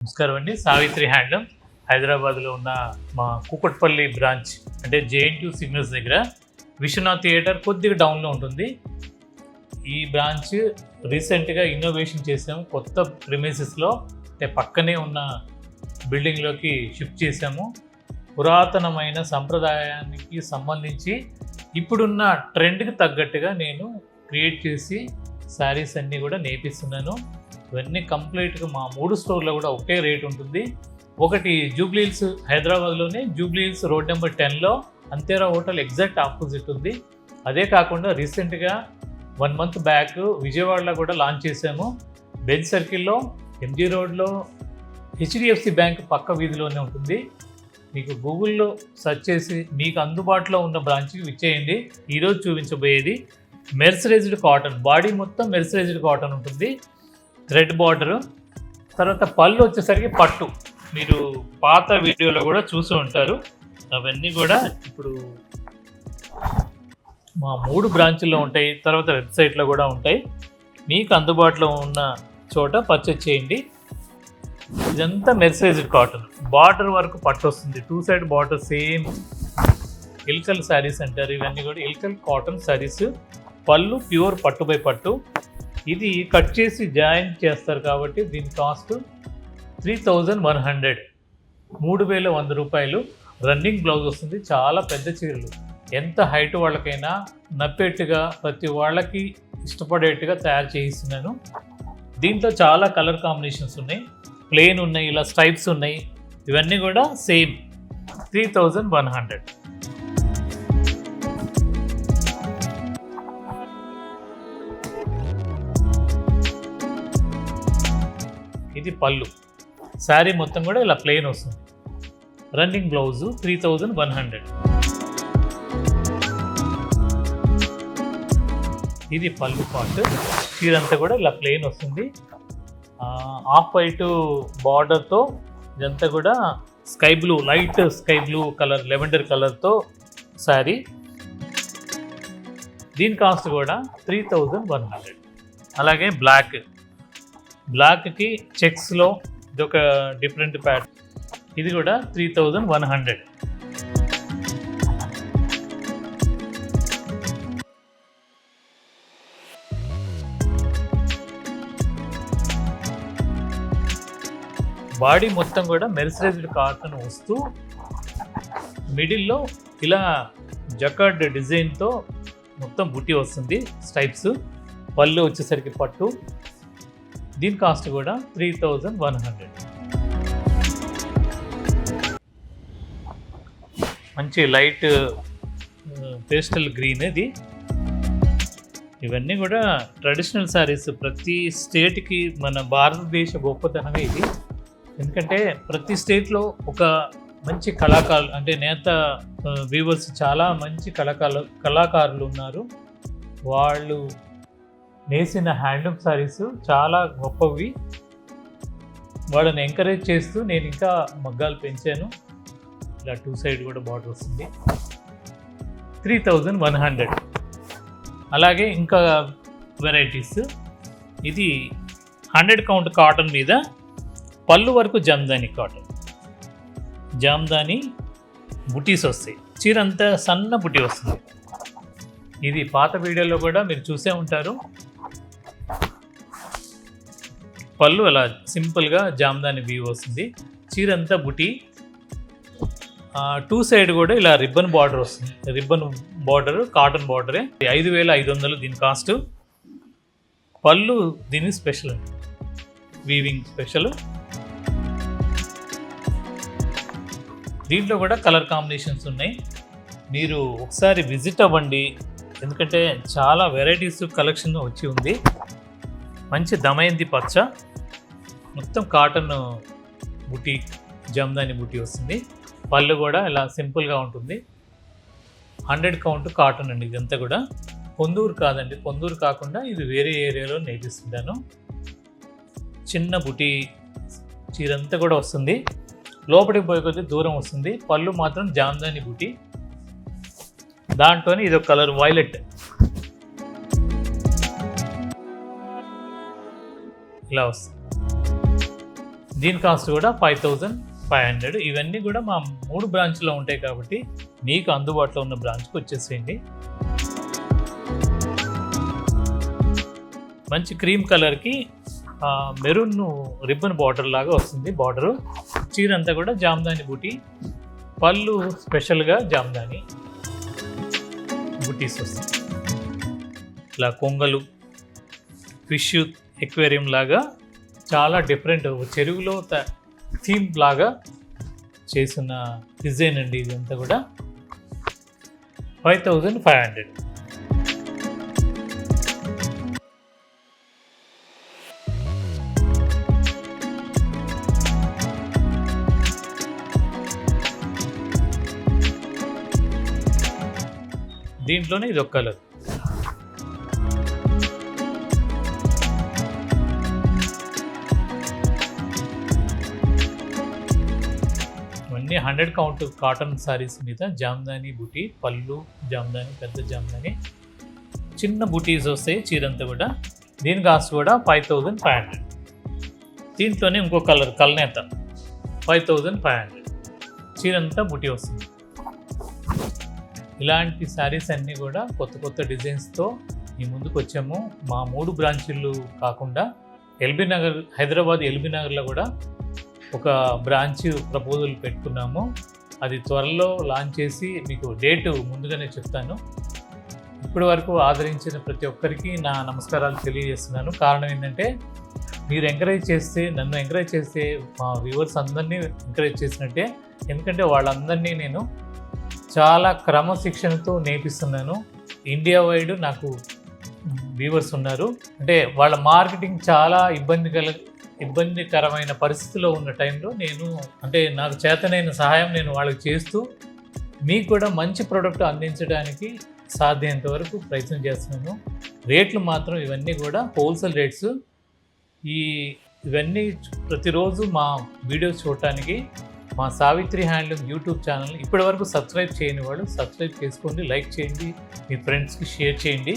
నమస్కారం అండి. సావిత్రి హ్యాండ్లూమ్ హైదరాబాద్లో ఉన్న మా కూకట్పల్లి బ్రాంచ్ అంటే JNTU సిగ్నల్స్ దగ్గర విశ్వనాథ్ థియేటర్ కొద్దిగా డౌన్లో ఉంటుంది. ఈ బ్రాంచ్ రీసెంట్గా ఇన్నోవేషన్ చేసాము. కొత్త ప్రిమిసెస్లో అంటే పక్కనే ఉన్న బిల్డింగ్లోకి షిఫ్ట్ చేసాము. పురాతనమైన సంప్రదాయానికి సంబంధించి ఇప్పుడున్న ట్రెండ్కి తగ్గట్టుగా నేను క్రియేట్ చేసి శారీస్ అన్నీ కూడా నేర్పిస్తున్నాను. ఇవన్నీ కంప్లీట్గా మా 3 స్టోర్లో కూడా ఒకే రేట్ ఉంటుంది. ఒకటి జూబ్లీ హిల్స్ హైదరాబాద్లోనే జూబ్లీ హిల్స్ రోడ్ నెంబర్ 10లో అంతేరా హోటల్ ఎగ్జాక్ట్ ఆపోజిట్ ఉంది. అదే కాకుండా రీసెంట్గా 1 మంత్ బ్యాక్ విజయవాడలో కూడా లాంచ్ చేసాము. బెంజ్ సర్కిల్లో MG రోడ్లో HDFC బ్యాంక్ పక్క వీధిలోనే ఉంటుంది. మీకు గూగుల్లో సెర్చ్ చేసి మీకు అందుబాటులో ఉన్న బ్రాంచ్కి విచ్చేయండి. ఈరోజు చూపించబోయేది మెర్సరైజ్డ్ కాటన్, బాడీ మొత్తం మెర్సరైజ్డ్ కాటన్ ఉంటుంది. థ్రెడ్ బార్డరు, తర్వాత పళ్ళు వచ్చేసరికి పట్టు. మీరు పాత వీడియోలో కూడా చూసి ఉంటారు. అవన్నీ కూడా ఇప్పుడు మా 3 బ్రాంచుల్లో ఉంటాయి. తర్వాత వెబ్సైట్లో కూడా ఉంటాయి. మీకు అందుబాటులో ఉన్న చోట పర్చేజ్ చేయండి. ఇదంతా మెర్సరైజ్డ్ కాటన్, బార్డర్ వరకు పట్టు వస్తుంది. 2 side border same Ilkal saris అంటారు. ఇవన్నీ కూడా ఇల్కల్ కాటన్ శారీస్. పళ్ళు ప్యూర్ పట్టు బై పట్టు. ఇది కట్ చేసి జాయిన్ చేస్తారు కాబట్టి దీని కాస్ట్ 3100, 3100 రూపాయలు. రన్నింగ్ బ్లౌజ్ వస్తుంది. చాలా పెద్ద చీరలు, ఎంత హైట్ వాళ్ళకైనా నప్పేట్టుగా ప్రతి వాళ్ళకి ఇష్టపడేట్టుగా తయారు చేయిస్తున్నాను. దీంట్లో చాలా కలర్ కాంబినేషన్స్ ఉన్నాయి. ప్లెయిన్ ఉన్నాయి, ఇలా స్ట్రైప్స్ ఉన్నాయి. ఇవన్నీ కూడా సేమ్ 3100. ఇది పళ్ళు. శారీ మొత్తం కూడా ఇలా ప్లెయిన్ వస్తుంది. Running blouse 3100. ఇది పళ్ళు పార్ట్. చీరంతా కూడా ఇలా ప్లెయిన్ వస్తుంది. ఆఫ్ వైట్ బార్డర్తో ఇదంతా కూడా sky blue, light sky blue colour, lavender కలర్తో శారీ. దీని కాస్ట్ కూడా 3100. అలాగే బ్లాక్కి చెక్స్లో ఇదొక డిఫరెంట్ ప్యాటర్న్. ఇది కూడా 3100. బాడీ మొత్తం కూడా మెర్సరైజ్డ్ కాటన్ వస్తూ మిడిల్లో ఇలా జకార్డ్ డిజైన్తో మొత్తం బుట్టి వస్తుంది, స్టైప్స్. పళ్ళు వచ్చేసరికి పట్టు. దీని కాస్ట్ కూడా 3100. మంచి లైట్ పేస్టల్ గ్రీన్ ఇది. ఇవన్నీ కూడా ట్రెడిషనల్ శారీస్. ప్రతి స్టేట్కి మన భారతదేశ గొప్పతనమే ఇది. ఎందుకంటే ప్రతి స్టేట్లో ఒక మంచి కళాకారులు అంటే నేత వీవర్స్, చాలా మంచి కళాకారులు ఉన్నారు. వాళ్ళు నేసిన హ్యాండ్లూమ్ శారీస్ చాలా గొప్పవి. వాళ్ళని ఎంకరేజ్ చేస్తూ నేను ఇంకా మగ్గాలు పెంచాను. ఇలా 2 సైడ్ కూడా బార్డర్ వస్తుంది. 3100. అలాగే ఇంకా వెరైటీస్. ఇది 100 కౌంట్ కాటన్ మీద పళ్ళు వరకు జామ్దాని కాటన్, జామ్దాని బుటీస్ వస్తాయి. చీర అంతా సన్న బుటీ వస్తుంది. ఇది పాత వీడియోలో కూడా మీరు చూసే ఉంటారు. పళ్ళు అలా సింపుల్గా జామ్దాని వ్యూ వస్తుంది. చీరంతా బుటీ. 2 సైడ్ కూడా ఇలా రిబ్బన్ బార్డర్ వస్తుంది. రిబ్బన్ బార్డర్, కాటన్ బార్డరే. 5500 దీని కాస్ట్. పళ్ళు దీని స్పెషల్, వీవింగ్ స్పెషల్. దీంట్లో కూడా కలర్ కాంబినేషన్స్ ఉన్నాయి. మీరు ఒకసారి విజిట్ అవ్వండి. ఎందుకంటే చాలా వెరైటీస్ కలెక్షన్ వచ్చి ఉంది. మంచి దమయంతి పచ్చ, మొత్తం కాటన్ బుటీ, జామ్దాని బుటీ వస్తుంది. పళ్ళు కూడా ఇలా సింపుల్గా ఉంటుంది. 100 కౌంట్ కాటన్ అండి. ఇదంతా కూడా పొందూరు కాదండి, పొందూరు కాకుండా ఇది వేరే ఏరియాలో నేర్పిస్తుంటాను. చిన్న బుటీ చీరంతా కూడా వస్తుంది. లోపలికి పోయే కొద్దిగా దూరం వస్తుంది. పళ్ళు మాత్రం జామ్దాని బుటీ. దాంట్లోనే ఇదొక కలర్ వైలెట్, ఇలా వస్తుంది. దీని కాస్ట్ కూడా 5500. ఇవన్నీ కూడా మా 3 బ్రాంచ్లో ఉంటాయి కాబట్టి మీకు అందుబాటులో ఉన్న బ్రాంచ్కి వచ్చేసేయండి. మంచి క్రీమ్ కలర్కి మెరూన్ రిబ్బన్ బార్డర్ లాగా వస్తుంది. బార్డరు చీర అంతా కూడా జామ్దాని బూటీ, పళ్ళు స్పెషల్గా జామ్దాని బూటీస్ వస్తాయి. ఇలా కొంగలు, ఫిష్ ఎక్వేరియం లాగా చాలా డిఫరెంట్ చెరువులో థీమ్ లాగా చేసిన డిజైన్ అండి. ఇదంతా కూడా 5500. దీంట్లోనే ఇది ఒక కలర్. ఇవన్నీ 100 కౌంట్ కాటన్ సారీస్ మీద జామ్దాని బూటీ, పళ్ళు జామ్దాని, పెద్ద జామ్దాని, చిన్న బూటీస్ వస్తాయి చీరంతా కూడా. దీని కాస్ట్ కూడా 5500. దీంట్లోనే ఇంకో కలర్ కల్నేత 5500. చీరంతా బూటీ వస్తుంది. ఇలాంటి శారీస్ అన్నీ కూడా కొత్త కొత్త డిజైన్స్తో ఈ ముందుకు వచ్చాము. మా 3 బ్రాంచీలు కాకుండా ఎల్బీ నగర్, హైదరాబాద్ ఎల్బీ నగర్లో కూడా ఒక బ్రాంచ్ ప్రపోజల్ పెట్టుకున్నాము. అది త్వరలో లాంచ్ చేసి మీకు డేటు ముందుగానే చెప్తాను. ఇప్పటి వరకు ఆదరించిన ప్రతి ఒక్కరికి నా నమస్కారాలు తెలియజేస్తున్నాను. కారణం ఏంటంటే మీరు ఎంకరేజ్ చేస్తే, నన్ను ఎంకరేజ్ చేస్తే మా వ్యూవర్స్ అందరినీ ఎంకరేజ్ చేసినట్టే. ఎందుకంటే వాళ్ళందరినీ నేను చాలా క్రమశిక్షణతో నేర్పిస్తున్నాను. ఇండియా వైడ్ నాకు వ్యూవర్స్ ఉన్నారు. అంటే వాళ్ళ మార్కెటింగ్ చాలా ఇబ్బందికరమైన పరిస్థితిలో ఉన్న టైంలో నేను నాకు చేతనైన సహాయం నేను వాళ్ళకి చేస్తూ మీకు కూడా మంచి ప్రోడక్ట్ అందించడానికి సాధ్యమైనంత వరకు ప్రయత్నం చేస్తున్నాను. రేట్లు మాత్రం ఇవన్నీ కూడా హోల్సేల్ రేట్స్. ఇవన్నీ ప్రతిరోజు మా వీడియోస్ చూడటానికి మా సావిత్రి హ్యాండ్లూమ్ యూట్యూబ్ ఛానల్ ఇప్పటివరకు సబ్స్క్రైబ్ చేయని వాళ్ళు సబ్స్క్రైబ్ చేసుకోండి, లైక్ చేయండి, మీ ఫ్రెండ్స్కి షేర్ చేయండి.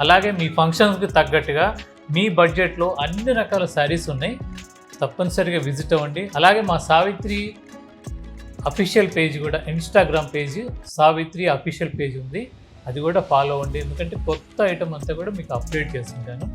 అలాగే మీ ఫంక్షన్స్కి తగ్గట్టుగా మీ బడ్జెట్లో అన్ని రకాల శారీస్ ఉన్నాయి, తప్పనిసరిగా విజిట్ అవ్వండి. అలాగే మా సావిత్రి అఫీషియల్ పేజ్ కూడా, Instagram page Savitri official page ఉంది, అది కూడా ఫాలో అవ్వండి. ఎందుకంటే కొత్త ఐటమ్ అంతా కూడా మీకు అప్డేట్ చేస్తుంటాను.